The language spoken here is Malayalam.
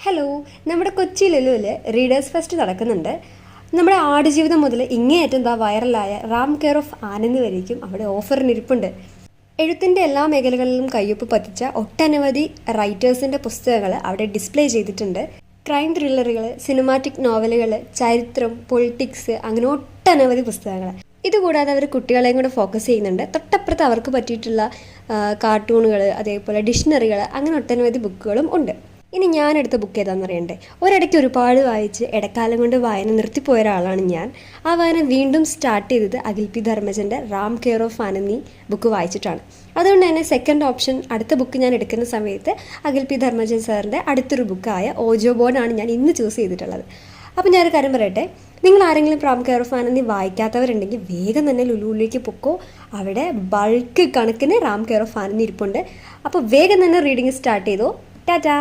ഹലോ, നമ്മുടെ കൊച്ചി ലുലുവിൽ റീഡേഴ്സ് ഫെസ്റ്റ് നടക്കുന്നുണ്ട്. നമ്മുടെ ആടുജീവിതം മുതൽ ഇങ്ങേയറ്റം എന്താ വൈറലായ റാം കെയർ ഓഫ് ആനന്ദ് വരേക്കും അവിടെ ഓഫറിനിരിപ്പുണ്ട്. എഴുത്തിൻ്റെ എല്ലാ മേഖലകളിലും കയ്യൊപ്പ് പതിച്ച ഒട്ടനവധി റൈറ്റേഴ്സിൻ്റെ പുസ്തകങ്ങൾ അവിടെ ഡിസ്പ്ലേ ചെയ്തിട്ടുണ്ട്. ക്രൈം ത്രില്ലറുകൾ, സിനിമാറ്റിക് നോവലുകൾ, ചരിത്രം, പൊളിറ്റിക്സ്, അങ്ങനെ ഒട്ടനവധി പുസ്തകങ്ങൾ. ഇതുകൂടാതെ അവർ കുട്ടികളെയും കൂടെ ഫോക്കസ് ചെയ്യുന്നുണ്ട്. തൊട്ടപ്പുറത്ത് അവർക്ക് പറ്റിയിട്ടുള്ള കാർട്ടൂണുകൾ, അതേപോലെ ഡിക്ഷണറികൾ, അങ്ങനെ ഒട്ടനവധി ബുക്കുകളും ഉണ്ട്. ഇനി ഞാനെടുത്ത ബുക്ക് ഏതാണെന്ന് അറിയണ്ടേ? ഒരിടയ്ക്ക് ഒരുപാട് വായിച്ച് ഇടക്കാലം കൊണ്ട് വായന നിർത്തിപ്പോയ ഒരാളാണ് ഞാൻ. ആ വായന വീണ്ടും സ്റ്റാർട്ട് ചെയ്തത് അഖിൽ പി ധർമ്മജൻ്റെ Ram care of Anandi book വായിച്ചിട്ടാണ്. അതുകൊണ്ട് തന്നെ സെക്കൻഡ് ഓപ്ഷൻ അടുത്ത ബുക്ക് ഞാൻ എടുക്കുന്ന സമയത്ത് അഖിൽ പി ധർമ്മജൻ സാറിൻ്റെ അടുത്തൊരു ബുക്കായ ഓജോ ബോർഡാണ് ഞാൻ ഇന്ന് ചൂസ് ചെയ്തിട്ടുള്ളത്. അപ്പോൾ ഞാനൊരു കാര്യം പറയട്ടെ, നിങ്ങൾ ആരെങ്കിലും റാം കെയർ ഓഫ് ആനന്ദി വായിക്കാത്തവരുണ്ടെങ്കിൽ വേഗം തന്നെ ലുലുവിലേക്ക് പൊക്കോ. അവിടെ ബൾക്ക് കണക്കിന് റാം കെയർ ഓഫ് ആനന്ദി ഇരിപ്പുണ്ട്. അപ്പോൾ വേഗം തന്നെ റീഡിങ് സ്റ്റാർട്ട് ചെയ്തോ. ടാറ്റാ.